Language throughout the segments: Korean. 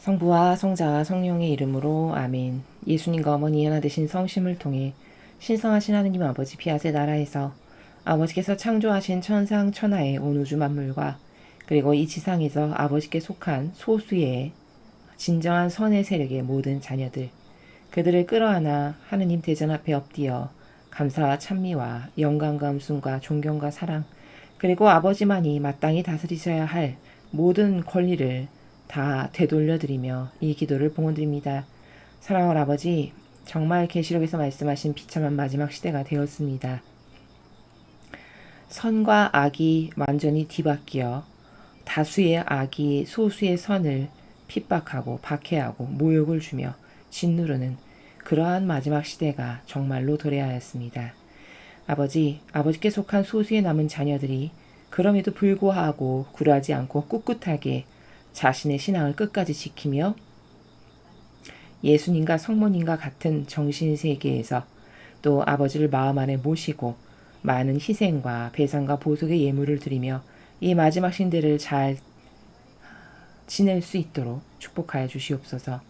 성부와 성자와 성령의 이름으로 아멘. 예수님과 어머니 하나 되신 성심을 통해 신성하신 하느님 아버지 피아세 나라에서 아버지께서 창조하신 천상 천하의 온 우주 만물과 그리고 이 지상에서 아버지께 속한 소수의 진정한 선의 세력의 모든 자녀들 그들을 끌어안아 하느님 대전 앞에 엎드려 감사와 찬미와 영광과 음순과 존경과 사랑 그리고 아버지만이 마땅히 다스리셔야 할 모든 권리를 다 되돌려드리며 이 기도를 봉헌드립니다. 사랑하는 아버지, 정말 계시록에서 말씀하신 비참한 마지막 시대가 되었습니다. 선과 악이 완전히 뒤바뀌어 다수의 악이 소수의 선을 핍박하고 박해하고 모욕을 주며 짓누르는 그러한 마지막 시대가 정말로 도래하였습니다. 아버지께 속한 소수의 남은 자녀들이 그럼에도 불구하고 굴하지 않고 꿋꿋하게 자신의 신앙을 끝까지 지키며 예수님과 성모님과 같은 정신세계에서 또 아버지를 마음 안에 모시고 많은 희생과 배상과 보속의 예물을 드리며 이 마지막 신대를 잘 지낼 수 있도록 축복하여 주시옵소서.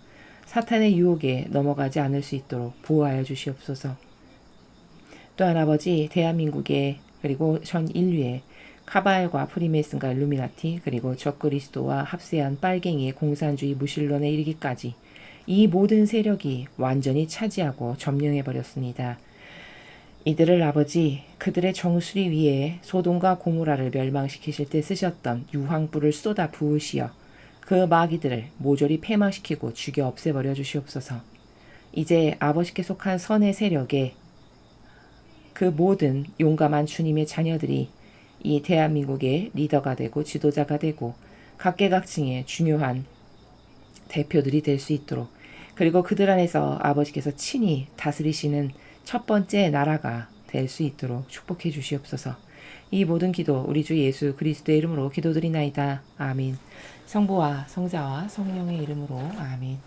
사탄의 유혹에 넘어가지 않을 수 있도록 보호하여 주시옵소서. 또한 아버지, 대한민국에 그리고 전 인류에 카발과 프리메이슨과 일루미나티 그리고 적그리스도와 합세한 빨갱이의 공산주의 무신론에 이르기까지 이 모든 세력이 완전히 차지하고 점령해버렸습니다. 이들을 아버지, 그들의 정수리 위에 소돔과 고모라를 멸망시키실 때 쓰셨던 유황불을 쏟아 부으시어 그 마귀들을 모조리 패망시키고 죽여 없애버려 주시옵소서. 이제 아버지께 속한 선의 세력에 그 모든 용감한 주님의 자녀들이 이 대한민국의 리더가 되고 지도자가 되고 각계각층의 중요한 대표들이 될 수 있도록 그리고 그들 안에서 아버지께서 친히 다스리시는 첫 번째 나라가 될 수 있도록 축복해 주시옵소서. 이 모든 기도 우리 주 예수 그리스도의 이름으로 기도드리나이다. 아멘. 성부와 성자와 성령의 이름으로 아멘.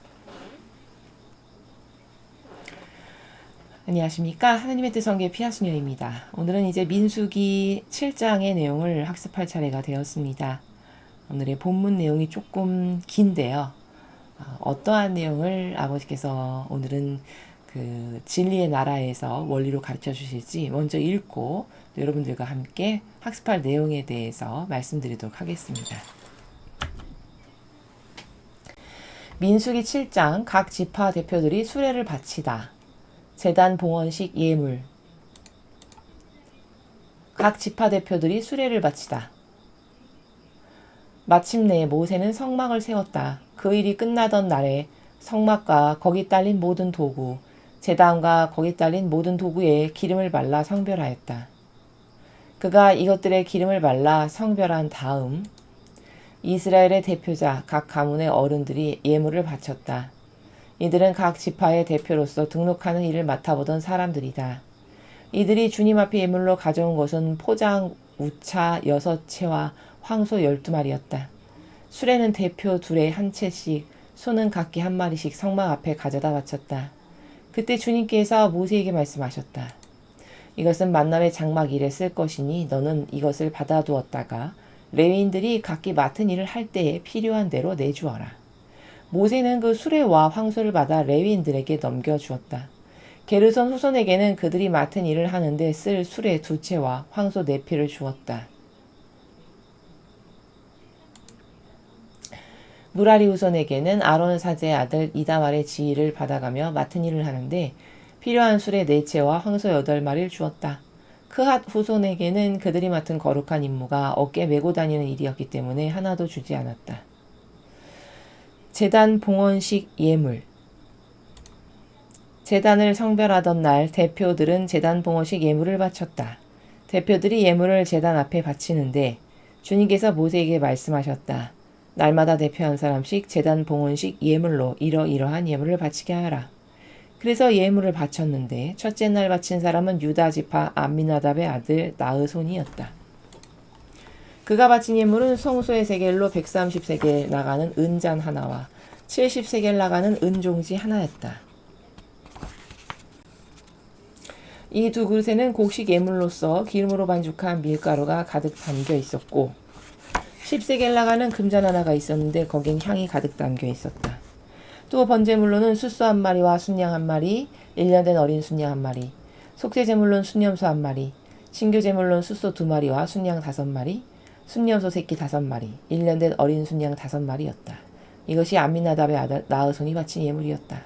안녕하십니까. 하느님의 뜻 성계 피아수녀입니다. 오늘은 이제 민수기 7장의 내용을 학습할 차례가 되었습니다. 오늘의 본문 내용이 조금 긴데요. 어떠한 내용을 아버지께서 오늘은 그 진리의 나라에서 원리로 가르쳐 주실지 먼저 읽고 여러분들과 함께 학습할 내용에 대해서 말씀드리도록 하겠습니다. 민수기 7장 각 지파 대표들이 수레를 바치다. 제단 봉헌식 예물. 각 지파 대표들이 수레를 바치다. 마침내 모세는 성막을 세웠다. 그 일이 끝나던 날에 성막과 거기 딸린 모든 도구, 제단과 거기 딸린 모든 도구에 기름을 발라 성별하였다. 그가 이것들의 기름을 발라 성별한 다음 이스라엘의 대표자 각 가문의 어른들이 예물을 바쳤다. 이들은 각 지파의 대표로서 등록하는 일을 맡아보던 사람들이다. 이들이 주님 앞에 예물로 가져온 것은 포장 우차 6채와 황소 12마리였다. 수레는 대표 둘에 한 채씩, 소는 각기 한 마리씩 성막 앞에 가져다 바쳤다. 그때 주님께서 모세에게 말씀하셨다. 이것은 만남의 장막 일에 쓸 것이니 너는 이것을 받아두었다가 레위인들이 각기 맡은 일을 할 때에 필요한 대로 내주어라. 모세는 그 수레와 황소를 받아 레위인들에게 넘겨주었다. 게르손 후손에게는 그들이 맡은 일을 하는데 쓸 수레 2채와 황소 4피를 주었다. 무라리 후손에게는 아론 사제의 아들 이다말의 지위를 받아가며 맡은 일을 하는데 필요한 수레 4채와 황소 8마리를 주었다. 크핫 후손에게는 그들이 맡은 거룩한 임무가 어깨에 메고 다니는 일이었기 때문에 하나도 주지 않았다. 제단 봉헌식 예물. 제단을 성별하던 날 대표들은 제단 봉헌식 예물을 바쳤다. 대표들이 예물을 제단 앞에 바치는데 주님께서 모세에게 말씀하셨다. 날마다 대표 한 사람씩 제단 봉헌식 예물로 이러이러한 예물을 바치게 하라. 그래서 예물을 바쳤는데 첫째 날 바친 사람은 유다 지파 암미나답의 아들 나흐손이었다. 그가 바친 예물은 성소의 세겔로 130세겔 나가는 은잔 하나와 70세겔 나가는 은종지 하나였다. 이 두 그릇에는 곡식 예물로서 기름으로 반죽한 밀가루가 가득 담겨 있었고 10세겔 나가는 금잔 하나가 있었는데 거긴 향이 가득 담겨 있었다. 또 번제물로는 숫소 한 마리와 순양 한 마리, 1년 된 어린 순양 한 마리, 속죄제물로는 순염소 한 마리, 신교제물로는 숫소 2마리와 순양 5마리, 순염소 새끼 5마리, 1년 된 어린 순양 5마리였다. 이것이 암미나답의 아들 나으손이 바친 예물이었다.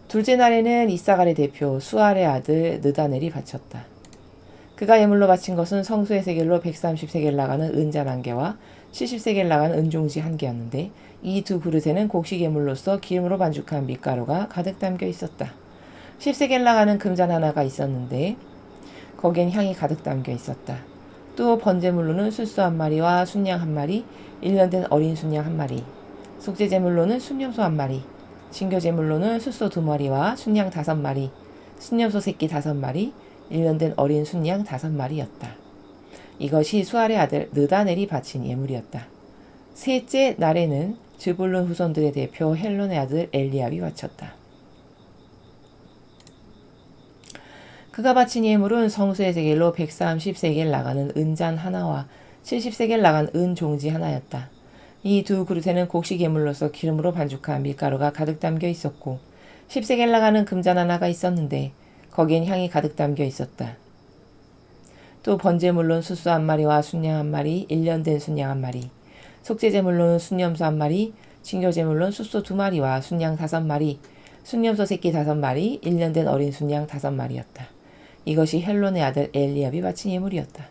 둘째 날에는 이사갈의 대표 수알의 아들 느다넬이 바쳤다. 그가 예물로 바친 것은 성소의 세겔로 130세겔 나가는 은잔 1개와 70세겔 나가는 은종지 1개였는데 이 두 그릇에는 곡식 예물로서 기름으로 반죽한 밀가루가 가득 담겨 있었다. 10세겔 나가는 금잔 하나가 있었는데 거기엔 향이 가득 담겨 있었다. 또 번제물로는 숫소 1마리와 순양 1마리, 1년 된 어린 순양 1마리, 속죄제물로는 순염소 1마리, 신교제물로는 숫소 2마리와 순양 5마리, 순염소 새끼 5마리, 1년 된 어린 순양 5마리였다. 이것이 수알의 아들 느다넬이 바친 예물이었다. 셋째 날에는 즈불론 후손들의 대표 헬론의 아들 엘리압이 바쳤다. 그가 바친 예물은 성소의 세겔로 130세겔 나가는 은잔 하나와 70세겔 나간 은종지 하나였다. 이 두 그릇에는 곡식 예물로서 기름으로 반죽한 밀가루가 가득 담겨 있었고 10세겔 나가는 금잔 하나가 있었는데 거기엔 향이 가득 담겨 있었다. 또 번제물로는 숫소 1마리와 순양 1마리, 1년 된 순양 1마리, 속죄제물로는 순염소 1마리, 신교제물로는 숫소 2마리와 순양 5마리, 순염소 새끼 5마리, 1년 된 어린 순양 5마리였다. 이것이 헬론의 아들 엘리압이 바친 예물이었다.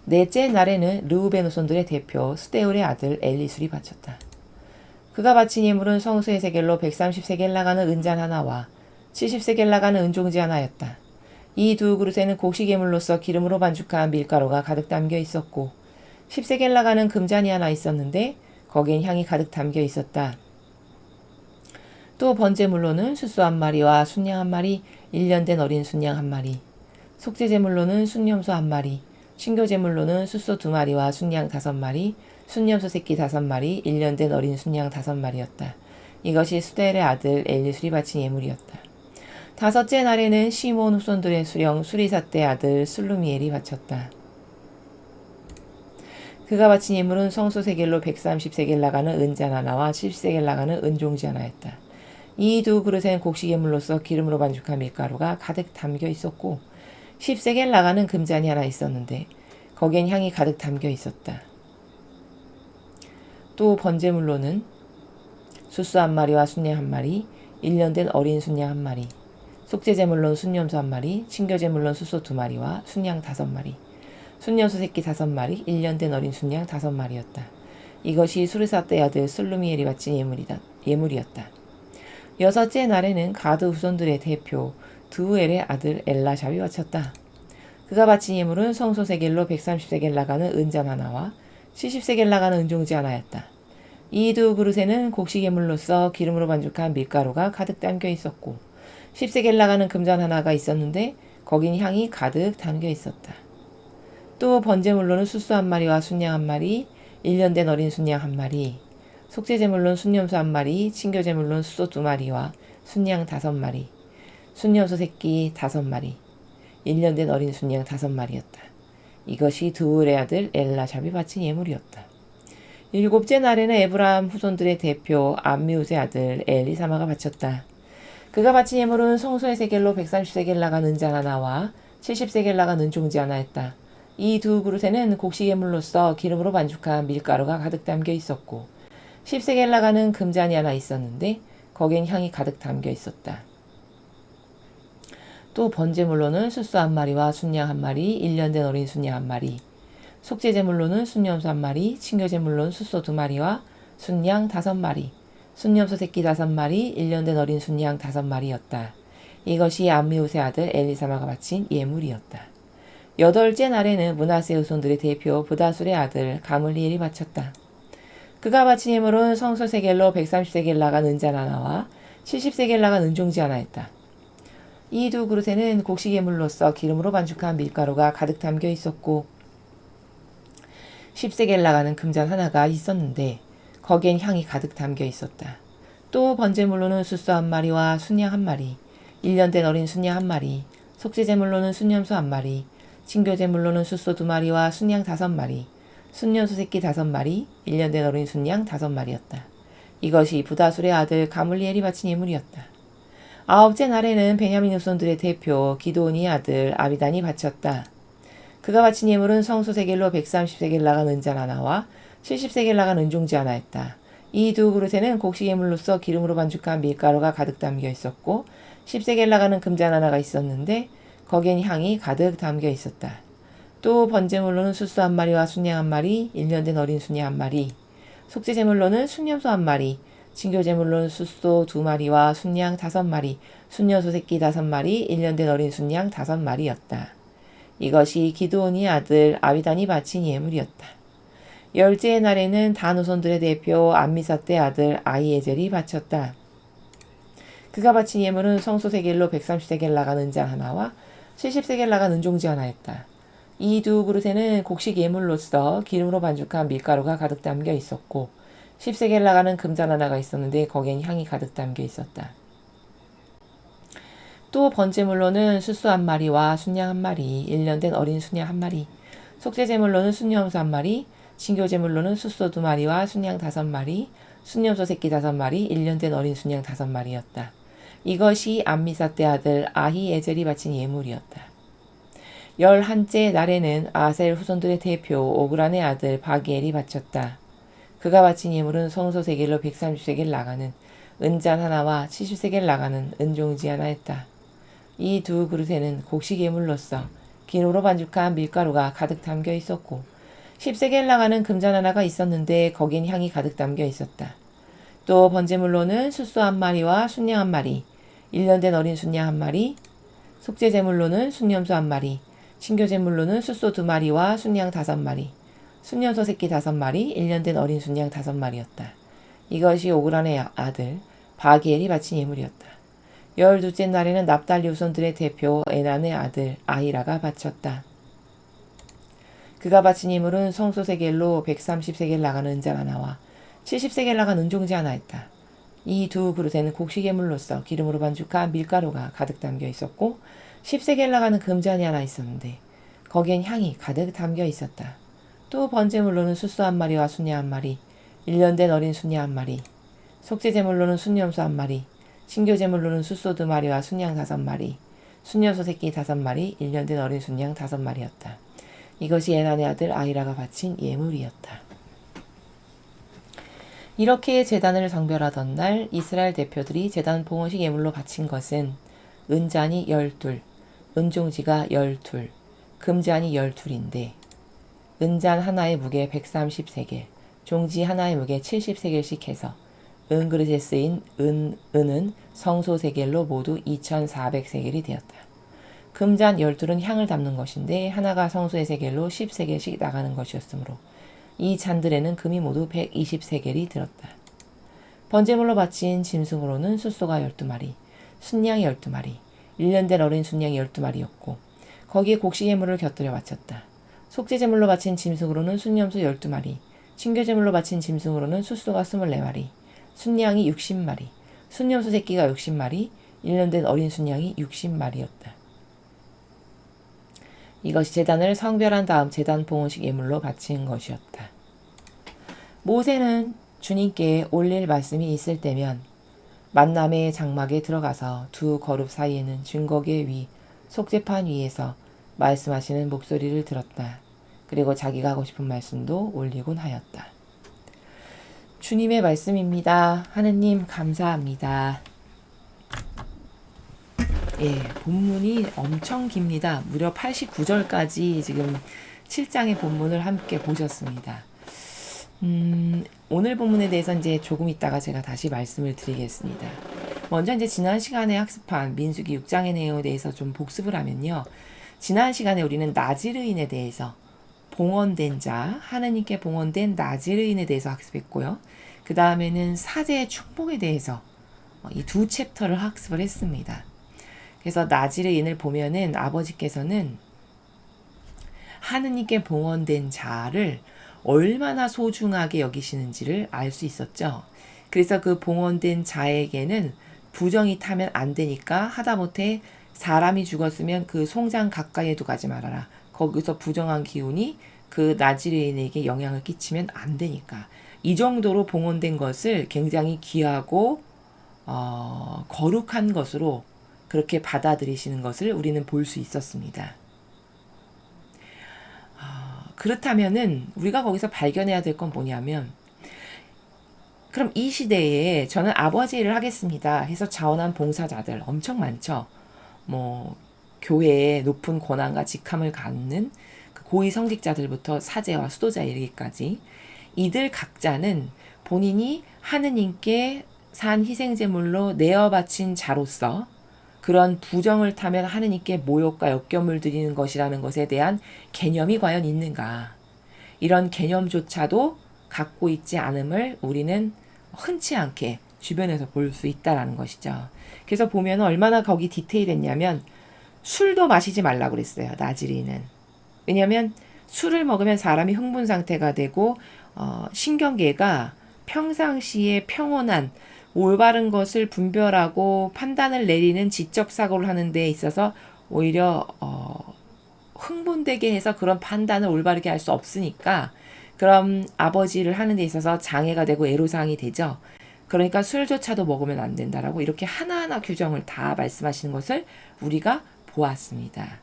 넷째 날에는 르우벤 후손들의 대표 스데울의 아들 엘리술이 바쳤다. 그가 바친 예물은 성소의 세겔로 130세겔 나가는 은잔 하나와 70세겔 나가는 은종지 하나였다. 이 두 그릇에는 곡식 예물로서 기름으로 반죽한 밀가루가 가득 담겨 있었고 10세겔 나가는 금잔이 하나 있었는데 거기엔 향이 가득 담겨 있었다. 또 번제물로는 숫소 1마리와 순양 1마리, 1년 된 어린 순양 1마리, 속죄제물로는 순염소 1마리, 신교제물로는 숫소 2마리와 순양 5마리, 순염소 새끼 5마리, 1년 된 어린 순양 5마리였다. 이것이 스델의 아들 엘리술이 바친 예물이었다. 다섯째 날에는 시몬 후손들의 수령 수리사떼 아들 슬루미엘이 바쳤다. 그가 바친 예물은 성소 세겔로 130세겔 나가는 은잔 하나와 70세겔 나가는 은종지 하나였다. 이 두 그릇엔 곡식 예물로서 기름으로 반죽한 밀가루가 가득 담겨 있었고 10세겔 나가는 금잔이 하나 있었는데 거기엔 향이 가득 담겨 있었다. 또 번제물로는 숫소 1마리와 순양 1마리, 1년 된 어린 순양 1마리, 속죄제물로는 순염소 1마리, 신교제물로는 숫소 2마리와 순양 5마리, 순염소 새끼 5마리, 1년 된 어린 순양 5마리였다. 이것이 수르사떼 아들 슬루미엘이 바친 예물이었다. 여섯째 날에는 가드 후손들의 대표 드우엘의 아들 엘라샵이 바쳤다. 그가 바친 예물은 성소 세겔로 130세겔 나가는 은잔 하나와 70세겔 나가는 은종지 하나였다. 이 두 그릇에는 곡식 예물로서 기름으로 반죽한 밀가루가 가득 담겨 있었고 10세겔 나가는 금잔 하나가 있었는데 거긴 향이 가득 담겨 있었다. 또 번제물로는 숫소 1마리와 순양 1마리, 1년 된 어린 순양 1마리, 속죄제물로는 순염소 1마리, 신교제물로는 숫소 2마리와 순양 5마리, 순염소 새끼 5마리, 1년 된 어린 순양 5마리였다. 이것이 드울의 아들 엘라샵이 바친 예물이었다. 일곱째 날에는 에브라임 후손들의 대표 암미우스의 아들 엘리사마가 바쳤다. 그가 바친 예물은 성소의 세겔로 130세겔 나간 은잔 하나와 70세겔 나간 은종지 하나였다. 이 두 그릇에는 곡식 예물로서 기름으로 반죽한 밀가루가 가득 담겨 있었고 10세겔 나가는 금잔이 하나 있었는데 거기엔 향이 가득 담겨 있었다. 또 번제물로는 숫소 1마리와 순양 1마리, 1년 된 어린 순양 1마리, 속죄제물로는 순염소 1마리, 신교제물로는 숫소 2마리와 순양 5마리, 순염소 새끼 5마리, 1년 된 어린 순양 5마리였다. 이것이 암미우스의 아들 엘리사마가 바친 예물이었다. 여덟째 날에는 므낫세 후손들의 대표 브다술의 아들 가물리엘이 바쳤다. 그가 바친 예물은 성소 세겔로 130세겔 나간 은잔 하나와 70세겔 나간 은종지 하나였다. 이 두 그릇에는 곡식 예물로서 기름으로 반죽한 밀가루가 가득 담겨 있었고 10세겔 나가는 금잔 하나가 있었는데 거기엔 향이 가득 담겨 있었다. 또 번제물로는 숫소 1마리와 순양 1마리, 1년 된 어린 순양 1마리, 속죄제물로는 순염소 1마리, 신교제물로는 숫소 2마리와 순양 5마리, 순염소 새끼 5마리, 1년 된 어린 순양 5마리였다. 이것이 부다술의 아들 가물리엘이 바친 예물이었다. 아홉째 날에는 베냐민 후손들의 대표 기드온의 아들 아비단이 바쳤다. 그가 바친 예물은 성소세겔로 130세겔 나간 은잔 하나와 70세겔 나간 은종지 하나였다. 이 두 그릇에는 곡식 예물로서 기름으로 반죽한 밀가루가 가득 담겨 있었고 10세겔 나가는 금잔 하나가 있었는데 거기엔 향이 가득 담겨 있었다. 또 번제물로는 수수 한 마리와 순양 한 마리, 1년 된 어린 순양 한 마리, 속죄제물로는 순염소 한 마리, 진교제물로는 숫소 2마리와 순양 5마리, 순여소 새끼 5마리, 1년 된 어린 순양 5마리였다. 이것이 기드온의 아들 아비단이 바친 예물이었다. 열째의 날에는 단 후손들의 대표 암미사떼 아들 아히에젤이 바쳤다. 그가 바친 예물은 성소세겔로 130세겔 나간 은잔 하나와 70세겔 나간 은종지 하나였다. 이 두 그릇에는 곡식 예물로서 기름으로 반죽한 밀가루가 가득 담겨 있었고 10세겔 나가는 금잔 하나가 있었는데 거기엔 향이 가득 담겨 있었다. 또 번제물로는 숫소 한 마리와 순양 한 마리, 1년 된 어린 순양 한 마리, 속죄제물로는 순염소 한 마리, 신교제물로는 숫소 2마리와 순양 5마리, 순염소 새끼 5마리, 1년 된 어린 순양 5마리였다. 이것이 암미사떼 아들 아히에젤이 바친 예물이었다. 11째 날에는 아셀 후손들의 대표 오그란의 아들 바기엘이 바쳤다. 그가 바친 예물은 성소세겔로 130세겔 나가는 은잔 하나와 70세겔 나가는 은종지 하나였다. 이 두 그릇에는 곡식 예물로서 기름으로 반죽한 밀가루가 가득 담겨 있었고 10세겔 나가는 금잔 하나가 있었는데 거긴 향이 가득 담겨 있었다. 또 번제물로는 숫소 한 마리와 순양 한 마리, 1년 된 어린 순양 한 마리, 속죄제물로는 순염소 한 마리, 신교제물로는 숫소 2마리와 순양 5마리, 순염소 새끼 5마리, 1년 된 어린 순양 5마리였다. 이것이 오그란의 아들 바기엘이 바친 예물이었다. 12째 날에는 납달리 후손들의 대표 에난의 아들 아히라가 바쳤다. 그가 바친 예물은 성소세겔로 130세겔 나가는 은잔 하나와 70세겔 나간 은종지 하나였다. 이 두 그릇에는 곡식 예물로서 기름으로 반죽한 밀가루가 가득 담겨 있었고 10세겔 나가는 금잔이 하나 있었는데 거기엔 향이 가득 담겨 있었다. 또 번제물로는 숫소 한 마리와 순양 한 마리, 1년 된 어린 순양 한 마리, 속죄제물로는 순염소 한 마리, 신교제물로는 숫소 2마리와 순양 5마리, 순여소 새끼 5마리, 1년 된 어린 순양 5마리였다. 이것이 에난의 아들 아히라가 바친 예물이었다. 이렇게 제단을 성별하던 날 이스라엘 대표들이 제단 봉헌식 예물로 바친 것은 은잔이 12, 은종지가 12, 금잔이 12인데 은잔 하나의 무게 130세겔, 종지 하나의 무게 70세겔씩 해서 은그릇에 쓰인 은은 성소세겔로 모두 2400세겔이 되었다. 금잔 12은 향을 담는 것인데 하나가 성소의 세겔로 10세겔씩 나가는 것이었으므로 이 잔들에는 금이 모두 120세겔이 들었다. 번제물로 바친 짐승으로는 숫소가 12마리, 순양이 12마리, 1년 된 어린 순양이 12마리였고 거기에 곡식 예물을 곁들여 바쳤다. 속죄제물로 바친 짐승으로는 순염소 12마리, 신교제물로 바친 짐승으로는 숫소가 24마리, 순양이 60마리, 순염소 새끼가 60마리, 1년 된 어린 순양이 60마리였다. 이것이 제단을 성별한 다음 제단 봉헌식 예물로 바친 것이었다. 모세는 주님께 올릴 말씀이 있을 때면 만남의 장막에 들어가서 두 거룹 사이에는 증거계 위 속죄판 위에서 말씀하시는 목소리를 들었다. 그리고 자기가 하고 싶은 말씀도 올리곤 하였다. 주님의 말씀입니다. 하느님 감사합니다. 예, 본문이 엄청 깁니다. 무려 89절까지 지금 7장의 본문을 함께 보셨습니다. 오늘 본문에 대해서 이제 조금 있다가 제가 다시 말씀을 드리겠습니다. 먼저 이제 지난 시간에 학습한 민수기 6장의 내용에 대해서 좀 복습을 하면요. 지난 시간에 우리는 나지르인에 대해서 봉헌된 자, 하느님께 봉헌된 나지르인에 대해서 학습했고요. 그 다음에는 사제의 축복에 대해서 이 두 챕터를 학습을 했습니다. 그래서 나지르인을 보면은 아버지께서는 하느님께 봉헌된 자를 얼마나 소중하게 여기시는지를 알 수 있었죠. 그래서 그 봉헌된 자에게는 부정이 타면 안 되니까 하다못해 사람이 죽었으면 그 송장 가까이에도 가지 말아라. 거기서 부정한 기운이 그 나지르인에게 영향을 끼치면 안 되니까 이 정도로 봉헌된 것을 굉장히 귀하고 거룩한 것으로 그렇게 받아들이시는 것을 우리는 볼 수 있었습니다. 그렇다면은 우리가 거기서 발견해야 될 건 뭐냐면, 그럼 이 시대에 저는 아버지 일을 하겠습니다 해서 자원한 봉사자들 엄청 많죠. 뭐 교회에 높은 권한과 직함을 갖는 그 고위 성직자들부터 사제와 수도자에 이르기까지 이들 각자는 본인이 하느님께 산 희생제물로 내어 바친 자로서 그런 부정을 타면 하느님께 모욕과 역경을 드리는 것이라는 것에 대한 개념이 과연 있는가. 이런 개념조차도 갖고 있지 않음을 우리는 흔치 않게 주변에서 볼 수 있다는 것이죠. 그래서 보면 얼마나 거기 디테일했냐면 술도 마시지 말라고 그랬어요. 나즈리는. 왜냐하면 술을 먹으면 사람이 흥분 상태가 되고 신경계가 평상시에 평온한 올바른 것을 분별하고 판단을 내리는 지적 사고를 하는 데 있어서 오히려 흥분되게 해서 그런 판단을 올바르게 할 수 없으니까 그럼 아버지를 하는 데 있어서 장애가 되고 애로사항이 되죠. 그러니까 술조차도 먹으면 안 된다라고 이렇게 하나하나 규정을 다 말씀하시는 것을 우리가 보았습니다.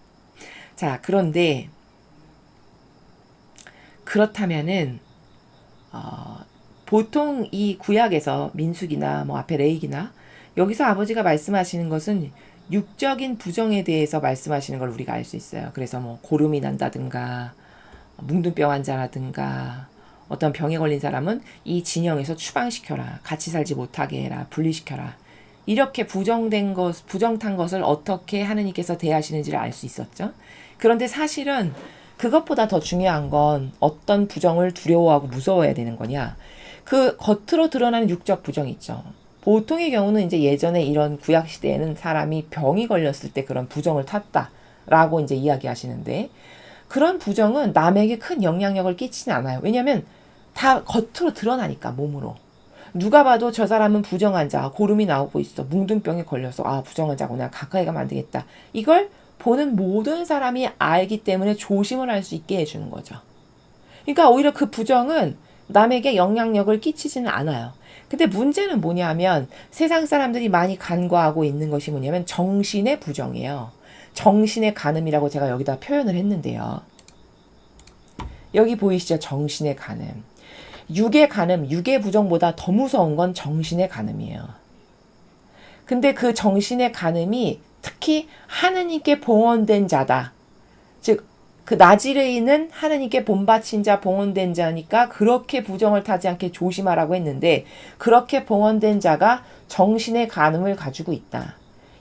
자, 그런데 그렇다면은 보통 이 구약에서 민수기나 뭐 앞에 레위기나 여기서 아버지가 말씀하시는 것은 육적인 부정에 대해서 말씀하시는 걸 우리가 알 수 있어요. 그래서 뭐 고름이 난다든가 뭉둥병 환자라든가 어떤 병에 걸린 사람은 이 진영에서 추방시켜라, 같이 살지 못하게 해라, 분리시켜라. 이렇게 부정된 것, 부정탄 것을 어떻게 하느님께서 대하시는지를 알 수 있었죠. 그런데 사실은 그것보다 더 중요한 건 어떤 부정을 두려워하고 무서워해야 되는 거냐. 그 겉으로 드러나는 육적 부정이 있죠. 보통의 경우는 이제 예전에 이런 구약 시대에는 사람이 병이 걸렸을 때 그런 부정을 탔다라고 이제 이야기하시는데 그런 부정은 남에게 큰 영향력을 끼치진 않아요. 왜냐하면 다 겉으로 드러나니까 몸으로. 누가 봐도 저 사람은 부정환자, 고름이 나오고 있어, 뭉둥병에 걸려서 부정환자구나, 가까이 가면 안 되겠다. 이걸 보는 모든 사람이 알기 때문에 조심을 할 수 있게 해주는 거죠. 그러니까 오히려 그 부정은 남에게 영향력을 끼치지는 않아요. 근데 문제는 뭐냐면 세상 사람들이 많이 간과하고 있는 것이 뭐냐면 정신의 부정이에요. 정신의 간음이라고 제가 여기다 표현을 했는데요. 여기 보이시죠? 정신의 간음. 육의 간음, 육의 부정보다 더 무서운 건 정신의 간음이에요. 근데 그 정신의 간음이 특히 하느님께 봉헌된 자다. 즉 그 나지레인은 하느님께 본바친 자, 봉헌된 자니까 그렇게 부정을 타지 않게 조심하라고 했는데 그렇게 봉헌된 자가 정신의 간음을 가지고 있다.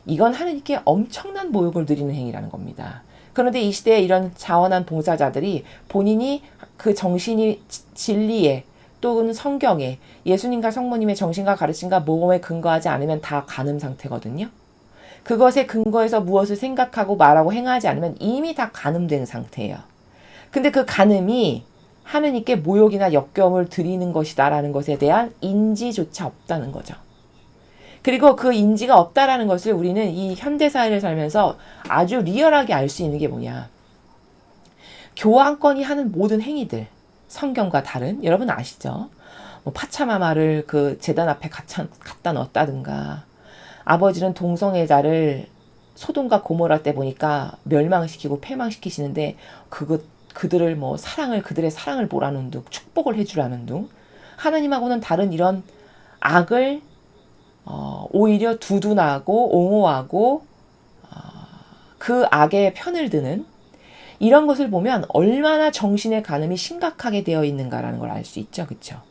이건 하느님께 엄청난 모욕을 드리는 행위라는 겁니다. 그런데 이 시대에 이런 자원한 봉사자들이 본인이 그 정신이 진리에 또는 성경에 예수님과 성모님의 정신과 가르침과 모범에 근거하지 않으면 다 간음 상태거든요. 그것에 근거해서 무엇을 생각하고 말하고 행하지 않으면 이미 다 간음된 상태예요. 근데 그 간음이 하느님께 모욕이나 역경을 드리는 것이다라는 것에 대한 인지조차 없다는 거죠. 그리고 그 인지가 없다라는 것을 우리는 이 현대사회를 살면서 아주 리얼하게 알 수 있는 게 뭐냐. 교황권이 하는 모든 행위들, 성경과 다른, 여러분 아시죠? 뭐 파차마마를 그 제단 앞에 갖다 넣었다든가, 아버지는 동성애자를 소돔과 고모라 때 보니까 멸망시키고 패망시키시는데 그들을 뭐 그들의 사랑을 보라는 둥, 축복을 해주라는 둥, 하나님하고는 다른 이런 악을 오히려 두둔하고 옹호하고 그 악의 편을 드는 이런 것을 보면 얼마나 정신의 간음이 심각하게 되어 있는가라는 걸 알 수 있죠. 그렇죠?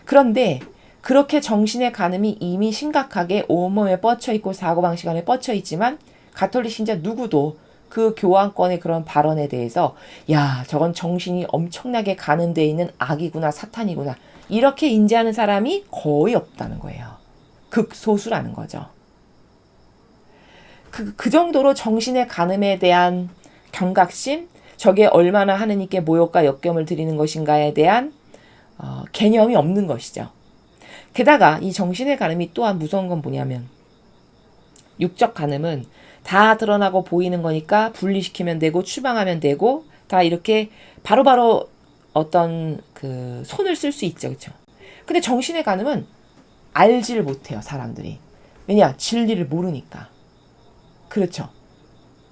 그런데 그렇게 정신의 간음이 이미 심각하게 온몸에 뻗쳐있고 사고방식 안에 뻗쳐있지만 가톨릭 신자 누구도 그 교황권의 그런 발언에 대해서 야, 저건 정신이 엄청나게 간음되어 있는 악이구나, 사탄이구나, 이렇게 인지하는 사람이 거의 없다는 거예요. 극소수라는 거죠. 그 정도로 정신의 간음에 대한 경각심, 저게 얼마나 하느님께 모욕과 역경을 드리는 것인가에 대한 개념이 없는 것이죠. 게다가 이 정신의 간음이 또한 무서운 건 뭐냐면 육적 간음은 다 드러나고 보이는 거니까 분리시키면 되고 추방하면 되고 다 이렇게 바로바로 어떤 그 손을 쓸 수 있죠. 그렇죠? 근데 정신의 간음은 알지를 못해요, 사람들이. 왜냐? 진리를 모르니까. 그렇죠.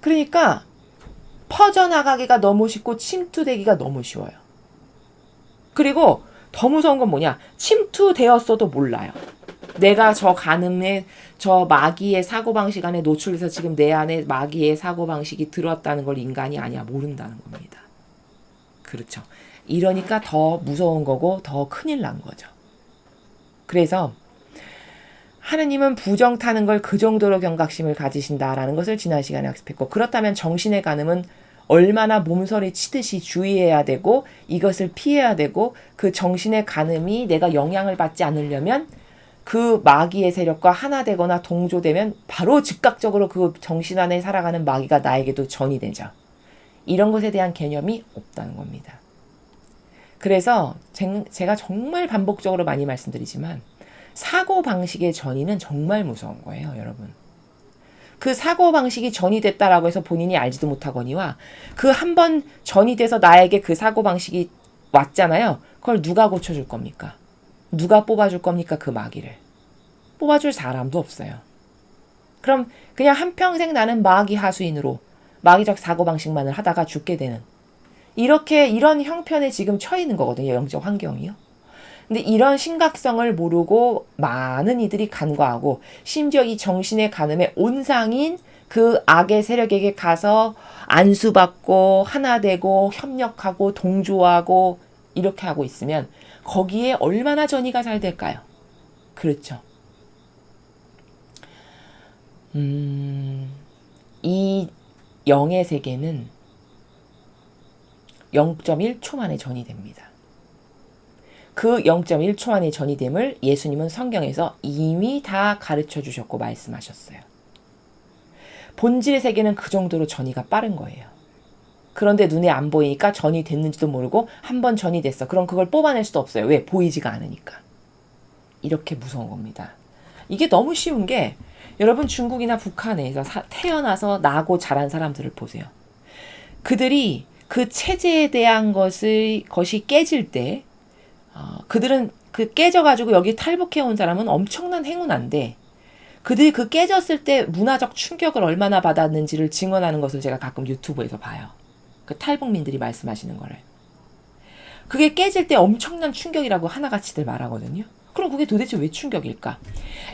그러니까 퍼져나가기가 너무 쉽고 침투되기가 너무 쉬워요. 그리고 더 무서운 건 뭐냐? 침투되었어도 몰라요. 내가 저 간음에, 저 마귀의 사고방식 안에 노출돼서 지금 내 안에 마귀의 사고방식이 들어왔다는 걸 인간이 아니야 모른다는 겁니다. 그렇죠. 이러니까 더 무서운 거고 더 큰일 난 거죠. 그래서 하느님은 부정 타는 걸 그 정도로 경각심을 가지신다라는 것을 지난 시간에 학습했고, 그렇다면 정신의 간음은 얼마나 몸서리 치듯이 주의해야 되고 이것을 피해야 되고, 그 정신의 간음이 내가 영향을 받지 않으려면 그 마귀의 세력과 하나 되거나 동조되면 바로 즉각적으로 그 정신 안에 살아가는 마귀가 나에게도 전이 되죠. 이런 것에 대한 개념이 없다는 겁니다. 그래서 제가 정말 반복적으로 많이 말씀드리지만 사고방식의 전이는 정말 무서운 거예요, 여러분. 그 사고방식이 전이 됐다라고 해서 본인이 알지도 못하거니와 그 한 번 전이 돼서 나에게 그 사고방식이 왔잖아요. 그걸 누가 고쳐줄 겁니까? 누가 뽑아줄 겁니까? 그 마귀를. 뽑아줄 사람도 없어요. 그럼 그냥 한평생 나는 마귀 하수인으로 마귀적 사고방식만을 하다가 죽게 되는, 이런 형편에 지금 처해 있는 거거든요. 영적 환경이요. 근데 이런 심각성을 모르고 많은 이들이 간과하고, 심지어 이 정신의 간음의 온상인 그 악의 세력에게 가서 안수받고 하나 되고 협력하고 동조하고 이렇게 하고 있으면 거기에 얼마나 전이가 잘 될까요? 그렇죠. 이 영의 세계는 0.1초 만에 전이 됩니다. 그 0.1초 안에 전이됨을 예수님은 성경에서 이미 다 가르쳐 주셨고 말씀하셨어요. 본질의 세계는 그 정도로 전이가 빠른 거예요. 그런데 눈에 안 보이니까 전이 됐는지도 모르고 한 번 전이 됐어. 그럼 그걸 뽑아낼 수도 없어요. 왜? 보이지가 않으니까. 이렇게 무서운 겁니다. 이게 너무 쉬운 게, 여러분 중국이나 북한에서 태어나서 나고 자란 사람들을 보세요. 그들이 그 체제에 대한 것이 깨질 때 그들은 그 깨져가지고 여기 탈북해온 사람은 엄청난 행운한데, 그들이 그 깨졌을 때 문화적 충격을 얼마나 받았는지를 증언하는 것을 제가 가끔 유튜브에서 봐요. 그 탈북민들이 말씀하시는 거를. 그게 깨질 때 엄청난 충격이라고 하나같이들 말하거든요. 그럼 그게 도대체 왜 충격일까?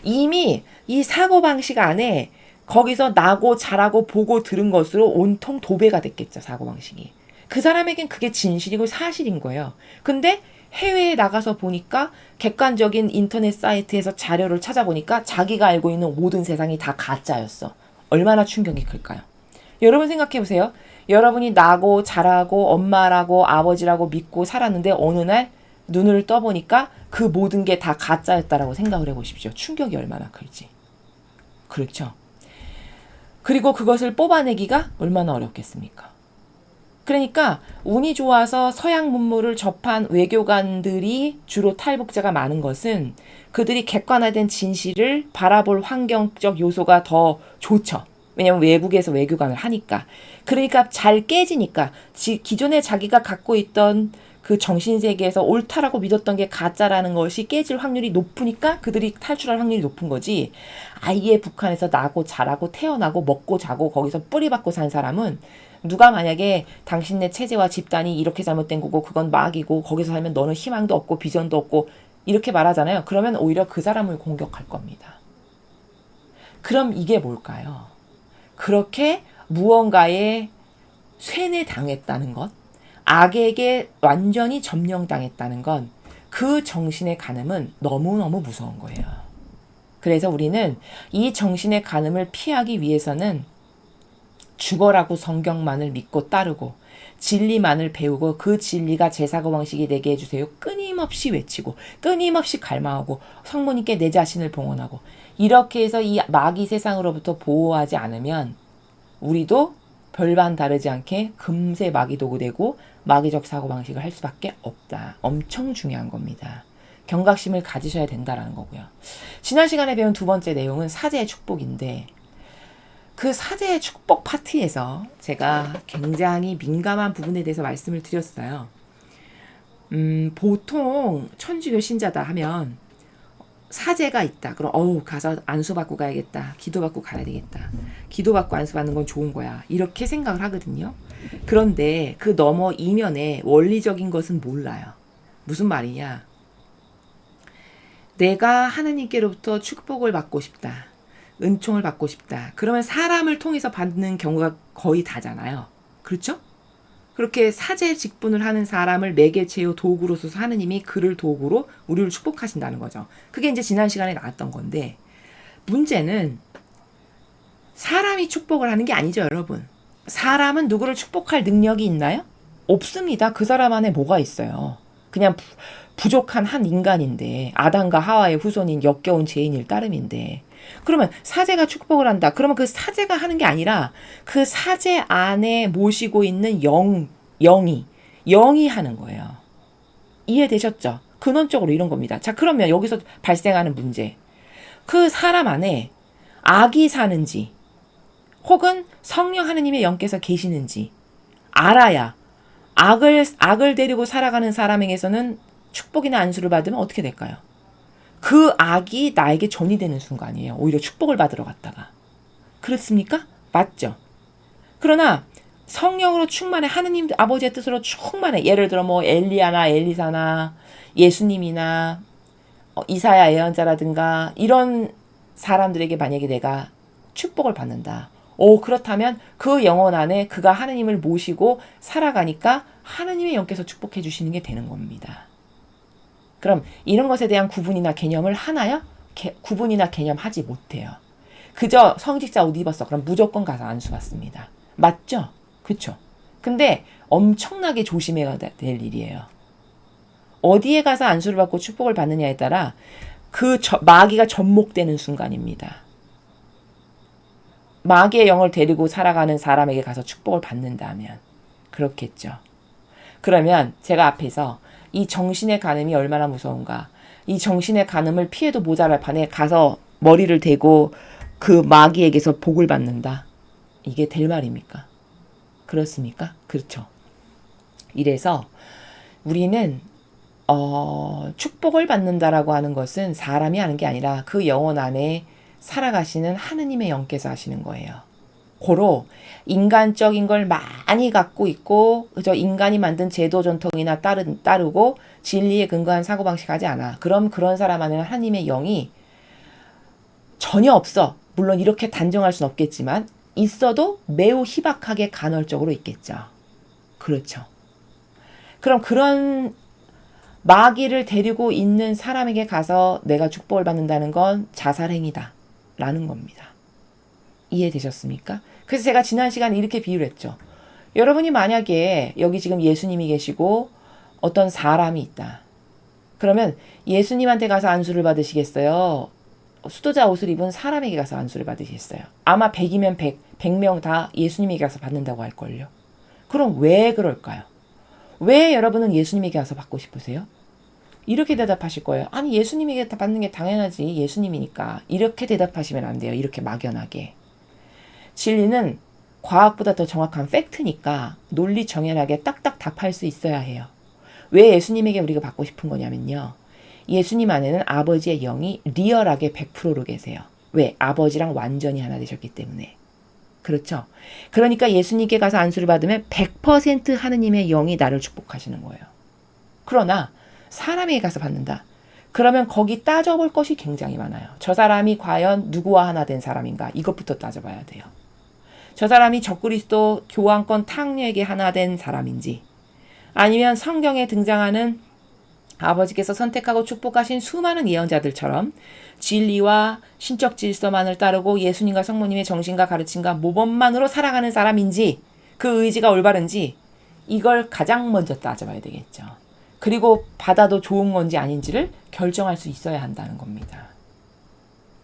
이미 이 사고방식 안에 거기서 나고 자라고 보고 들은 것으로 온통 도배가 됐겠죠, 사고방식이. 그 사람에겐 그게 진실이고 사실인 거예요. 근데 해외에 나가서 보니까 객관적인 인터넷 사이트에서 자료를 찾아보니까 자기가 알고 있는 모든 세상이 다 가짜였어. 얼마나 충격이 클까요? 여러분 생각해 보세요. 여러분이 나고 자라고 엄마라고 아버지라고 믿고 살았는데 어느 날 눈을 떠보니까 그 모든 게 다 가짜였다라고 생각을 해보십시오. 충격이 얼마나 클지. 그렇죠. 그리고 그것을 뽑아내기가 얼마나 어렵겠습니까? 그러니까 운이 좋아서 서양 문물을 접한 외교관들이 주로 탈북자가 많은 것은 그들이 객관화된 진실을 바라볼 환경적 요소가 더 좋죠. 왜냐하면 외국에서 외교관을 하니까. 그러니까 잘 깨지니까 기존에 자기가 갖고 있던 그 정신세계에서 옳다라고 믿었던 게 가짜라는 것이 깨질 확률이 높으니까 그들이 탈출할 확률이 높은 거지. 아예 북한에서 나고 자라고 태어나고 먹고 자고 거기서 뿌리박고 산 사람은, 누가 만약에 당신네 체제와 집단이 이렇게 잘못된 거고 그건 마귀고 거기서 살면 너는 희망도 없고 비전도 없고 이렇게 말하잖아요. 그러면 오히려 그 사람을 공격할 겁니다. 그럼 이게 뭘까요? 그렇게 무언가에 쇠뇌당했다는 것, 악에게 완전히 점령당했다는 건 그 정신의 간음은 너무너무 무서운 거예요. 그래서 우리는 이 정신의 간음을 피하기 위해서는 죽어라고 성경만을 믿고 따르고 진리만을 배우고 그 진리가 제 사고방식이 되게 해주세요. 끊임없이 외치고 끊임없이 갈망하고 성모님께 내 자신을 봉헌하고, 이렇게 해서 이 마귀 세상으로부터 보호하지 않으면 우리도 별반 다르지 않게 금세 마귀 도구 되고 마귀적 사고방식을 할 수밖에 없다. 엄청 중요한 겁니다. 경각심을 가지셔야 된다라는 거고요. 지난 시간에 배운 두 번째 내용은 사제의 축복인데, 그 사제의 축복 파트에서 제가 굉장히 민감한 부분에 대해서 말씀을 드렸어요. 보통 천주교 신자다 하면 사제가 있다. 그럼 가서 안수받고 가야겠다. 기도받고 가야 되겠다. 기도받고 안수받는 건 좋은 거야. 이렇게 생각을 하거든요. 그런데 그 너머 이면에 원리적인 것은 몰라요. 무슨 말이냐? 내가 하느님께로부터 축복을 받고 싶다. 은총을 받고 싶다. 그러면 사람을 통해서 받는 경우가 거의 다잖아요. 그렇죠? 그렇게 사제 직분을 하는 사람을 매개체요 도구로서 하느님이 그를 도구로 우리를 축복하신다는 거죠. 그게 이제 지난 시간에 나왔던 건데, 문제는 사람이 축복을 하는 게 아니죠, 여러분. 사람은 누구를 축복할 능력이 있나요? 없습니다. 그 사람 안에 뭐가 있어요. 그냥 부족한 한 인간인데, 아담과 하와의 후손인 역겨운 죄인일 따름인데, 그러면 사제가 축복을 한다. 그러면 그 사제가 하는 게 아니라 그 사제 안에 모시고 있는 영이 하는 거예요. 이해되셨죠? 근원적으로 이런 겁니다. 자, 그러면 여기서 발생하는 문제. 그 사람 안에 악이 사는지 혹은 성령 하느님의 영께서 계시는지 알아야 악을 데리고 살아가는 사람에게서는 축복이나 안수를 받으면 어떻게 될까요? 그 악이 나에게 전이 되는 순간이에요. 오히려 축복을 받으러 갔다가. 그렇습니까? 맞죠? 그러나 성령으로 충만해, 하느님 아버지의 뜻으로 충만해. 예를 들어 뭐 엘리야나 엘리사나 예수님이나 이사야 예언자라든가 이런 사람들에게 만약에 내가 축복을 받는다. 그렇다면 그 영혼 안에 그가 하느님을 모시고 살아가니까 하느님의 영께서 축복해 주시는 게 되는 겁니다. 그럼 이런 것에 대한 구분이나 개념을 하나요? 구분이나 개념하지 못해요. 그저 성직자 옷 입었어. 그럼 무조건 가서 안수 받습니다. 맞죠? 그쵸? 근데 엄청나게 조심해야 될 일이에요. 어디에 가서 안수를 받고 축복을 받느냐에 따라 그 마귀가 접목되는 순간입니다. 마귀의 영을 데리고 살아가는 사람에게 가서 축복을 받는다면 그렇겠죠. 그러면 제가 앞에서 이 정신의 간음이 얼마나 무서운가. 이 정신의 간음을 피해도 모자랄 판에 가서 머리를 대고 그 마귀에게서 복을 받는다. 이게 될 말입니까? 그렇습니까? 그렇죠. 이래서 우리는 축복을 받는다라고 하는 것은 사람이 하는 게 아니라 그 영혼 안에 살아가시는 하느님의 영께서 하시는 거예요. 고로 인간적인 걸 많이 갖고 있고 그저 인간이 만든 제도 전통이나 따르고 진리에 근거한 사고방식 하지 않아. 그럼 그런 사람 안에는 하나님의 영이 전혀 없어. 물론 이렇게 단정할 수는 없겠지만 있어도 매우 희박하게 간헐적으로 있겠죠. 그렇죠. 그럼 그런 마귀를 데리고 있는 사람에게 가서 내가 축복을 받는다는 건 자살행위다 라는 겁니다. 이해되셨습니까? 그래서 제가 지난 시간에 이렇게 비유를 했죠. 여러분이 만약에 여기 지금 예수님이 계시고 어떤 사람이 있다. 그러면 예수님한테 가서 안수를 받으시겠어요? 수도자 옷을 입은 사람에게 가서 안수를 받으시겠어요? 아마 100이면 100명 다 예수님에게 가서 받는다고 할걸요. 그럼 왜 그럴까요? 왜 여러분은 예수님에게 가서 받고 싶으세요? 이렇게 대답하실 거예요. 아니 예수님에게 받는 게 당연하지. 예수님이니까. 이렇게 대답하시면 안 돼요. 이렇게 막연하게. 진리는 과학보다 더 정확한 팩트니까 논리 정연하게 딱딱 답할 수 있어야 해요. 왜 예수님에게 우리가 받고 싶은 거냐면요. 예수님 안에는 아버지의 영이 리얼하게 100%로 계세요. 왜? 아버지랑 완전히 하나 되셨기 때문에. 그렇죠? 그러니까 예수님께 가서 안수를 받으면 100% 하느님의 영이 나를 축복하시는 거예요. 그러나 사람에게 가서 받는다. 그러면 거기 따져볼 것이 굉장히 많아요. 저 사람이 과연 누구와 하나 된 사람인가? 이것부터 따져봐야 돼요. 저 사람이 적그리스도 교황권 탕류에게 하나 된 사람인지 아니면 성경에 등장하는 아버지께서 선택하고 축복하신 수많은 예언자들처럼 진리와 신적 질서만을 따르고 예수님과 성모님의 정신과 가르침과 모범만으로 살아가는 사람인지 그 의지가 올바른지 이걸 가장 먼저 따져봐야 되겠죠. 그리고 받아도 좋은 건지 아닌지를 결정할 수 있어야 한다는 겁니다.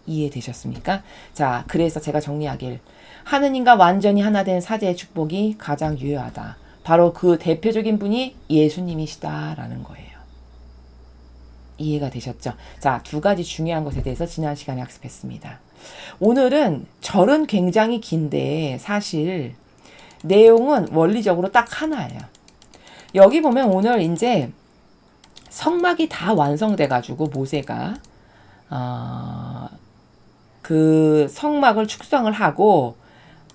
이해되셨습니까? 자, 그래서 제가 정리하길 하느님과 완전히 하나 된 사제의 축복이 가장 유효하다. 바로 그 대표적인 분이 예수님이시다라는 거예요. 이해가 되셨죠? 자, 두 가지 중요한 것에 대해서 지난 시간에 학습했습니다. 오늘은 절은 굉장히 긴데 사실 내용은 원리적으로 딱 하나예요. 여기 보면 오늘 이제 성막이 다 완성돼가지고 모세가 그 성막을 축성을 하고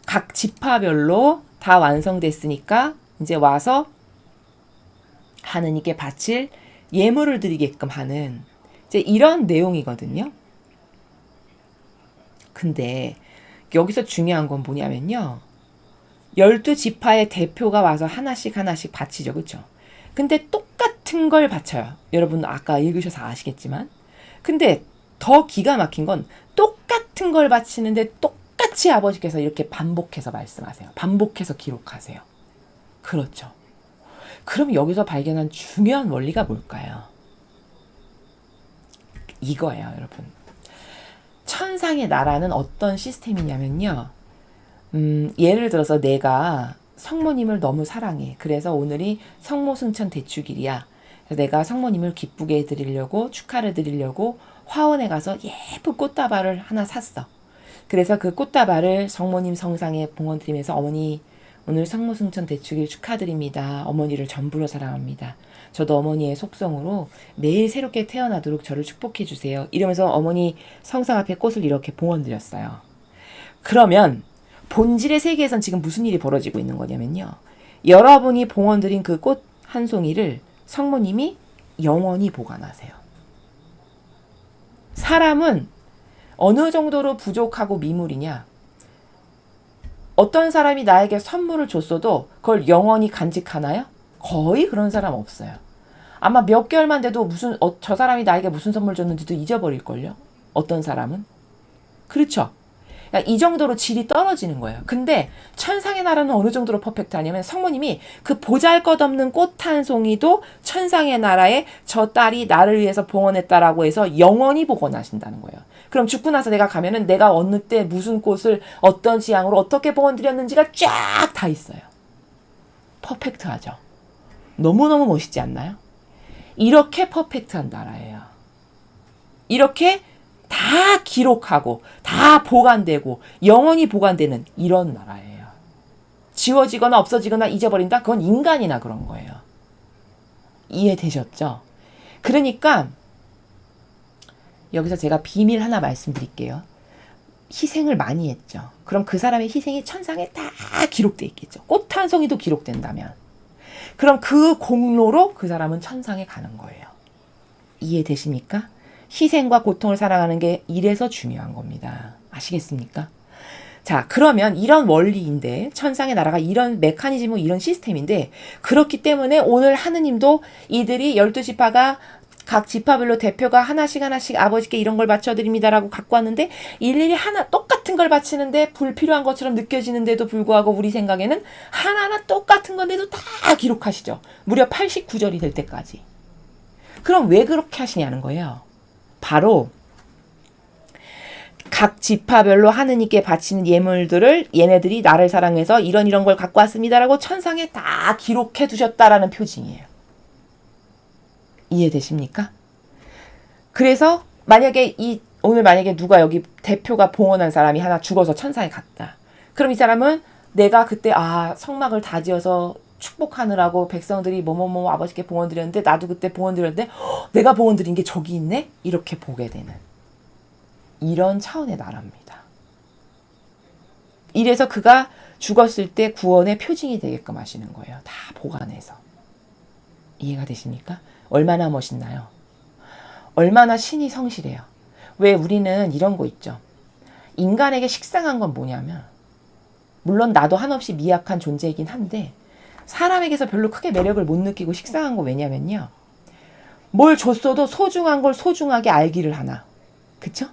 각 지파별로 다 완성됐으니까 이제 와서 하느님께 바칠 예물을 드리게끔 하는 이제 이런 내용이거든요. 근데 여기서 중요한 건 뭐냐면요. 12지파의 대표가 와서 하나씩 바치죠. 그렇죠? 근데 똑같은 걸 바쳐요. 여러분 아까 읽으셔서 아시겠지만. 근데 더 기가 막힌 건 똑같은 걸 바치는데 똑같이 아버지께서 이렇게 반복해서 말씀하세요. 반복해서 기록하세요. 그렇죠. 그럼 여기서 발견한 중요한 원리가 뭘까요? 이거예요, 여러분. 천상의 나라는 어떤 시스템이냐면요. 예를 들어서 내가 성모님을 너무 사랑해. 그래서 오늘이 성모승천 대축일이야. 그래서 내가 성모님을 기쁘게 해드리려고 축하를 드리려고 화원에 가서 예쁜 꽃다발을 하나 샀어. 그래서 그 꽃다발을 성모님 성상에 봉헌드리면서 어머니 오늘 성모승천 대축일 축하드립니다. 어머니를 전부로 사랑합니다. 저도 어머니의 속성으로 매일 새롭게 태어나도록 저를 축복해 주세요. 이러면서 어머니 성상 앞에 꽃을 이렇게 봉헌드렸어요. 그러면 본질의 세계에선 지금 무슨 일이 벌어지고 있는 거냐면요. 여러분이 봉헌드린 그 꽃 한 송이를 성모님이 영원히 보관하세요. 사람은 어느 정도로 부족하고 미물이냐? 어떤 사람이 나에게 선물을 줬어도 그걸 영원히 간직하나요? 거의 그런 사람 없어요. 아마 몇 개월만 돼도 저 사람이 나에게 무슨 선물 줬는지도 잊어버릴걸요? 어떤 사람은? 그렇죠? 그러니까 이 정도로 질이 떨어지는 거예요. 근데 천상의 나라는 어느 정도로 퍼펙트하냐면 성모님이 그 보잘것없는 꽃 한 송이도 천상의 나라에 저 딸이 나를 위해서 봉헌했다라고 해서 영원히 복원하신다는 거예요. 그럼 죽고 나서 내가 가면은 내가 어느 때 무슨 꽃을 어떤 지향으로 어떻게 봉헌드렸는지가 쫙 다 있어요. 퍼펙트하죠. 너무너무 멋있지 않나요? 이렇게 퍼펙트한 나라예요. 이렇게 다 기록하고 다 보관되고 영원히 보관되는 이런 나라예요. 지워지거나 없어지거나 잊어버린다? 그건 인간이나 그런 거예요. 이해되셨죠? 그러니까 여기서 제가 비밀 하나 말씀드릴게요. 희생을 많이 했죠. 그럼 그 사람의 희생이 천상에 다 기록돼 있겠죠. 꽃 한 송이도 기록된다면. 그럼 그 공로로 그 사람은 천상에 가는 거예요. 이해되십니까? 희생과 고통을 사랑하는 게 이래서 중요한 겁니다. 아시겠습니까? 자, 그러면 이런 원리인데 천상의 나라가 이런 메커니즘이고 이런 시스템인데 그렇기 때문에 오늘 하느님도 이들이 12지파가 각 지파별로 대표가 하나씩 아버지께 이런 걸 바쳐드립니다라고 갖고 왔는데 일일이 하나 똑같은 걸 바치는데 불필요한 것처럼 느껴지는데도 불구하고 우리 생각에는 하나하나 똑같은 건데도 다 기록하시죠. 무려 89절이 될 때까지. 그럼 왜 그렇게 하시냐는 거예요. 바로 각 지파별로 하느님께 바치는 예물들을 얘네들이 나를 사랑해서 이런 걸 갖고 왔습니다라고 천상에 다 기록해 두셨다라는 표징이에요. 이해되십니까? 그래서 오늘 만약에 누가 여기 대표가 봉헌한 사람이 하나 죽어서 천상에 갔다. 그럼 이 사람은 내가 그때 성막을 다 지어서 축복하느라고 백성들이 뭐뭐뭐 아버지께 봉헌 드렸는데 나도 그때 봉헌 드렸는데 내가 봉헌 드린 게 저기 있네? 이렇게 보게 되는 이런 차원의 나라입니다. 이래서 그가 죽었을 때 구원의 표징이 되게끔 하시는 거예요. 다 보관해서. 이해가 되십니까? 얼마나 멋있나요? 얼마나 신이 성실해요. 왜 우리는 이런 거 있죠. 인간에게 식상한 건 뭐냐면 물론 나도 한없이 미약한 존재이긴 한데 사람에게서 별로 크게 매력을 못 느끼고 식상한 거 왜냐면요. 뭘 줬어도 소중한 걸 소중하게 알기를 하나. 그쵸?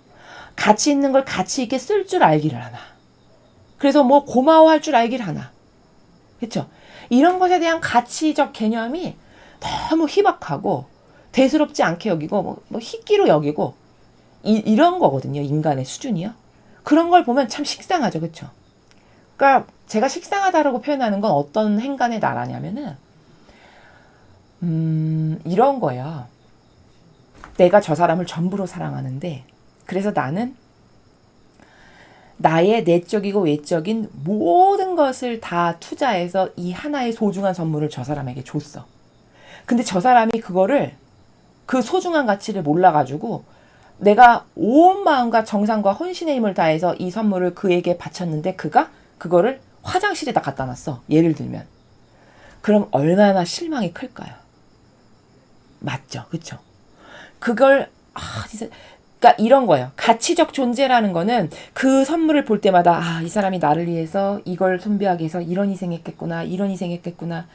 가치 있는 걸 가치 있게 쓸 줄 알기를 하나. 그래서 뭐 고마워할 줄 알기를 하나. 그쵸? 이런 것에 대한 가치적 개념이 너무 희박하고 대수롭지 않게 여기고 뭐 희끼로 여기고 이런 거거든요. 인간의 수준이요. 그런 걸 보면 참 식상하죠. 그쵸? 그러니까 제가 식상하다라고 표현하는 건 어떤 행간의 나라냐면은 이런 거예요. 내가 저 사람을 전부로 사랑하는데 그래서 나는 나의 내적이고 외적인 모든 것을 다 투자해서 이 하나의 소중한 선물을 저 사람에게 줬어. 근데 저 사람이 그거를 그 소중한 가치를 몰라가지고 내가 온 마음과 정성과 헌신의 힘을 다해서 이 선물을 그에게 바쳤는데 그가 그거를 화장실에다 갖다 놨어. 예를 들면. 그럼 얼마나 실망이 클까요? 맞죠? 그쵸? 그걸 진짜 그러니까 이런 거예요. 가치적 존재라는 거는 그 선물을 볼 때마다 이 사람이 나를 위해서 이걸 손배하기 위해서 이런 희생했겠구나. 이런 희생했겠구나.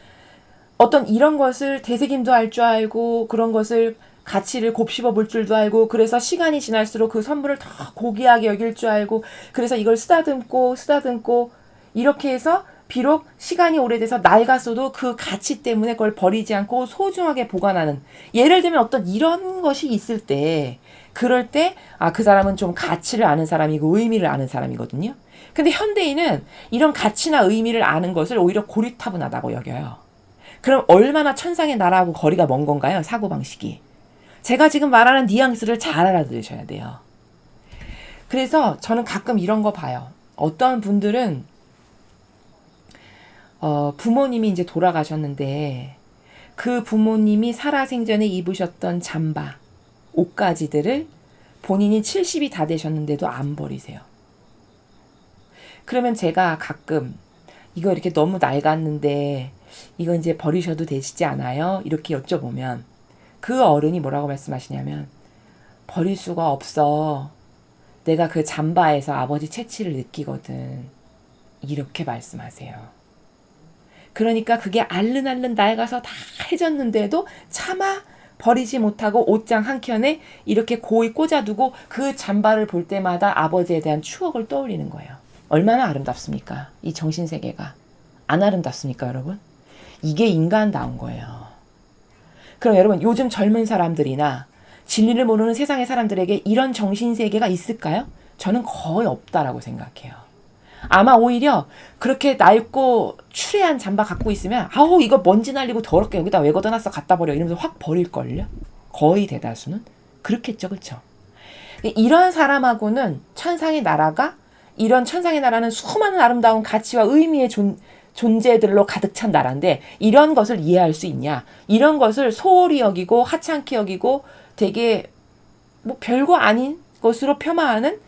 어떤 이런 것을 되새김도 할 줄 알고 그런 것을 가치를 곱씹어 볼 줄도 알고 그래서 시간이 지날수록 그 선물을 더 고귀하게 여길 줄 알고 그래서 이걸 쓰다듬고 이렇게 해서 비록 시간이 오래돼서 낡았어도 그 가치 때문에 그걸 버리지 않고 소중하게 보관하는 예를 들면 어떤 이런 것이 있을 때 그럴 때 그 사람은 좀 가치를 아는 사람이고 의미를 아는 사람이거든요. 근데 현대인은 이런 가치나 의미를 아는 것을 오히려 고리타분하다고 여겨요. 그럼 얼마나 천상의 나라하고 거리가 먼 건가요? 사고방식이. 제가 지금 말하는 뉘앙스를 잘 알아들으셔야 돼요. 그래서 저는 가끔 이런 거 봐요. 어떤 분들은 부모님이 이제 돌아가셨는데 그 부모님이 살아생전에 입으셨던 잠바, 옷가지들을 본인이 70이 다 되셨는데도 안 버리세요. 그러면 제가 가끔 이거 이렇게 너무 낡았는데 이거 이제 버리셔도 되시지 않아요? 이렇게 여쭤보면 그 어른이 뭐라고 말씀하시냐면 버릴 수가 없어. 내가 그 잠바에서 아버지 채취를 느끼거든. 이렇게 말씀하세요. 그러니까 그게 알른알른 낡아서 다 해졌는데도 차마 버리지 못하고 옷장 한 켠에 이렇게 고이 꽂아두고 그 잠바를 볼 때마다 아버지에 대한 추억을 떠올리는 거예요. 얼마나 아름답습니까? 이 정신세계가. 안 아름답습니까, 여러분? 이게 인간다운 거예요. 그럼 여러분, 요즘 젊은 사람들이나 진리를 모르는 세상의 사람들에게 이런 정신세계가 있을까요? 저는 거의 없다라고 생각해요. 아마 오히려 그렇게 낡고 추레한 잠바 갖고 있으면 이거 먼지 날리고 더럽게 여기다 왜 걷어놨어 갖다 버려 이러면서 확 버릴걸요? 거의 대다수는 그렇겠죠. 그렇죠? 이런 사람하고는 천상의 나라가 이런 천상의 나라는 수많은 아름다운 가치와 의미의 존재들로 가득 찬 나라인데 이런 것을 이해할 수 있냐? 이런 것을 소홀히 여기고 하찮게 여기고 되게 뭐 별거 아닌 것으로 폄하하는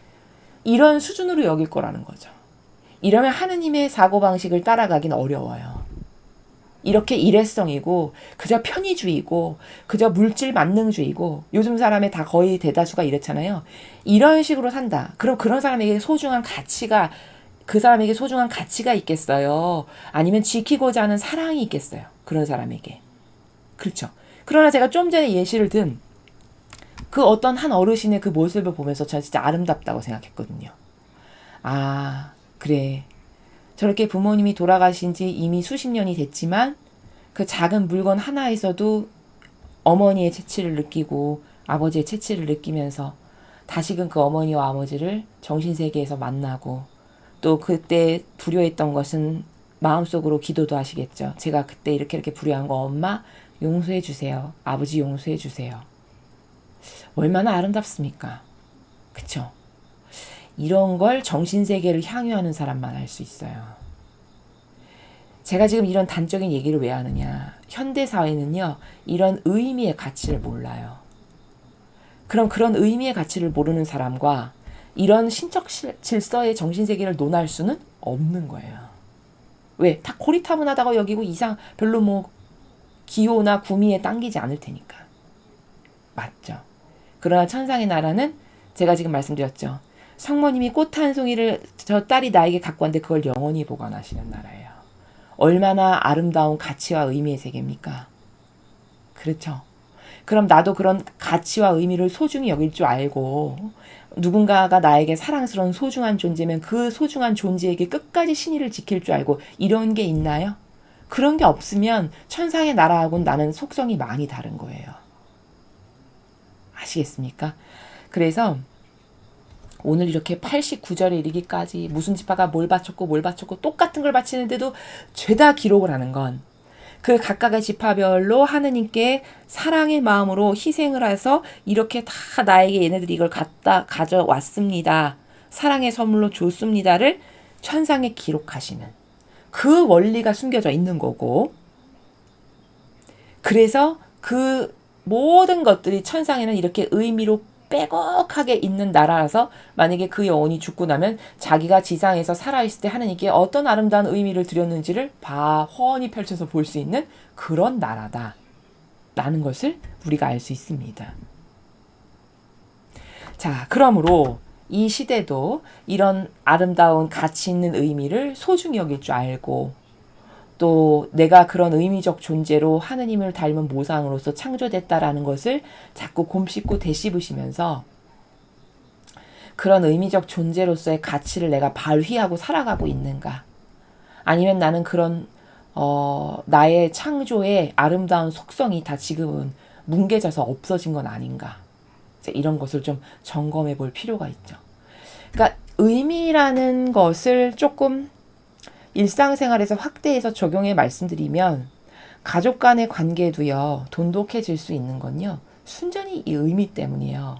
이런 수준으로 여길 거라는 거죠. 이러면 하느님의 사고방식을 따라가긴 어려워요. 이렇게 일회성이고 그저 편의주의고 그저 물질 만능주의고 요즘 사람의 다 거의 대다수가 이렇잖아요. 이런 식으로 산다. 그럼 그런 사람에게 소중한 가치가 그 사람에게 소중한 가치가 있겠어요? 아니면 지키고자 하는 사랑이 있겠어요? 그런 사람에게. 그렇죠. 그러나 제가 좀 전에 예시를 든 그 어떤 한 어르신의 그 모습을 보면서 저는 진짜 아름답다고 생각했거든요. 그래. 저렇게 부모님이 돌아가신 지 이미 수십 년이 됐지만 그 작은 물건 하나에서도 어머니의 채취를 느끼고 아버지의 채취를 느끼면서 다시금 그 어머니와 아버지를 정신세계에서 만나고 또 그때 불효했던 것은 마음속으로 기도도 하시겠죠. 제가 그때 이렇게 불효한 거 엄마 용서해 주세요. 아버지 용서해 주세요. 얼마나 아름답습니까? 그쵸? 이런 걸 정신세계를 향유하는 사람만 할 수 있어요. 제가 지금 이런 단적인 얘기를 왜 하느냐. 현대사회는요. 이런 의미의 가치를 몰라요. 그럼 그런 의미의 가치를 모르는 사람과 이런 신적 질서의 정신세계를 논할 수는 없는 거예요. 왜? 다 고리타분하다고 여기고 별로 뭐 기호나 구미에 당기지 않을 테니까. 맞죠? 그러나 천상의 나라는 제가 지금 말씀드렸죠. 성모님이 꽃 한 송이를 저 딸이 나에게 갖고 왔는데 그걸 영원히 보관하시는 나라예요. 얼마나 아름다운 가치와 의미의 세계입니까? 그렇죠. 그럼 나도 그런 가치와 의미를 소중히 여길 줄 알고 누군가가 나에게 사랑스러운 소중한 존재면 그 소중한 존재에게 끝까지 신의를 지킬 줄 알고 이런 게 있나요? 그런 게 없으면 천상의 나라하고는 나는 속성이 많이 다른 거예요. 아시겠습니까? 그래서 오늘 이렇게 89절에 이르기까지 무슨 지파가 뭘 바쳤고 똑같은 걸 바치는데도 죄다 기록을 하는 건 그 각각의 지파별로 하느님께 사랑의 마음으로 희생을 해서 이렇게 다 나에게 얘네들이 이걸 가져왔습니다. 사랑의 선물로 줬습니다를 천상에 기록하시는 그 원리가 숨겨져 있는 거고 그래서 그 모든 것들이 천상에는 이렇게 의미로 빼곡하게 있는 나라라서 만약에 그 영혼이 죽고 나면 자기가 지상에서 살아있을 때 하느님께 어떤 아름다운 의미를 드렸는지를 훤히 펼쳐서 볼 수 있는 그런 나라다 라는 것을 우리가 알 수 있습니다. 자, 그러므로 이 시대도 이런 아름다운 가치 있는 의미를 소중히 여길 줄 알고 또 내가 그런 의미적 존재로 하느님을 닮은 모상으로서 창조됐다라는 것을 자꾸 곰씹고 되씹으시면서 그런 의미적 존재로서의 가치를 내가 발휘하고 살아가고 있는가? 아니면 나는 그런 나의 창조의 아름다운 속성이 다 지금은 뭉개져서 없어진 건 아닌가? 이런 것을 좀 점검해 볼 필요가 있죠. 그러니까 의미라는 것을 조금 일상생활에서 확대해서 적용해 말씀드리면 가족 간의 관계도요. 돈독해질 수 있는 건요. 순전히 이 의미 때문이에요.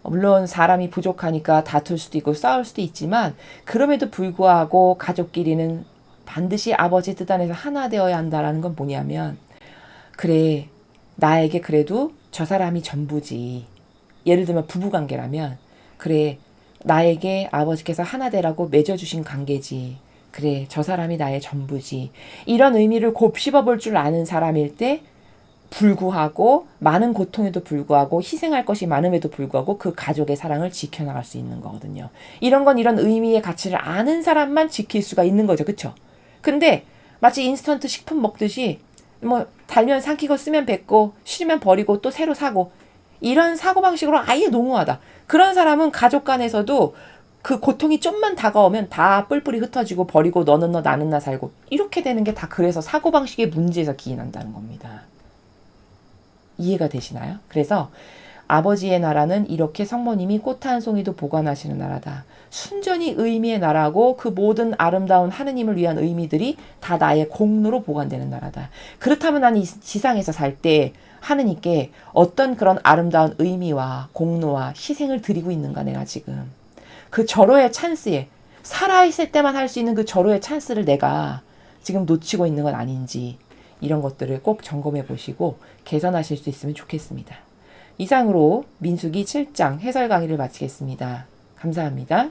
물론 사람이 부족하니까 다툴 수도 있고 싸울 수도 있지만 그럼에도 불구하고 가족끼리는 반드시 아버지 뜻 안에서 하나 되어야 한다라는 건 뭐냐면 그래 나에게 그래도 저 사람이 전부지. 예를 들면 부부관계라면 그래 나에게 아버지께서 하나 되라고 맺어주신 관계지. 그래 저 사람이 나의 전부지. 이런 의미를 곱씹어 볼 줄 아는 사람일 때 불구하고 많은 고통에도 불구하고 희생할 것이 많음에도 불구하고 그 가족의 사랑을 지켜나갈 수 있는 거거든요. 이런 건 이런 의미의 가치를 아는 사람만 지킬 수가 있는 거죠. 그쵸? 근데 마치 인스턴트 식품 먹듯이 뭐 달면 삼키고 쓰면 뱉고 싫으면 버리고 또 새로 사고 이런 사고방식으로 아예 농후하다. 그런 사람은 가족 간에서도 그 고통이 좀만 다가오면 다 뿔뿔이 흩어지고 버리고 너는 너 나는 나 살고 이렇게 되는 게 다 그래서 사고방식의 문제에서 기인한다는 겁니다. 이해가 되시나요? 그래서 아버지의 나라는 이렇게 성모님이 꽃 한 송이도 보관하시는 나라다. 순전히 의미의 나라고 그 모든 아름다운 하느님을 위한 의미들이 다 나의 공로로 보관되는 나라다. 그렇다면 난 이 지상에서 살 때 하느님께 어떤 그런 아름다운 의미와 공로와 희생을 드리고 있는가 내가 지금. 그 절호의 찬스에 살아있을 때만 할 수 있는 그 절호의 찬스를 내가 지금 놓치고 있는 건 아닌지 이런 것들을 꼭 점검해 보시고 개선하실 수 있으면 좋겠습니다. 이상으로 민수기 7장 해설 강의를 마치겠습니다. 감사합니다.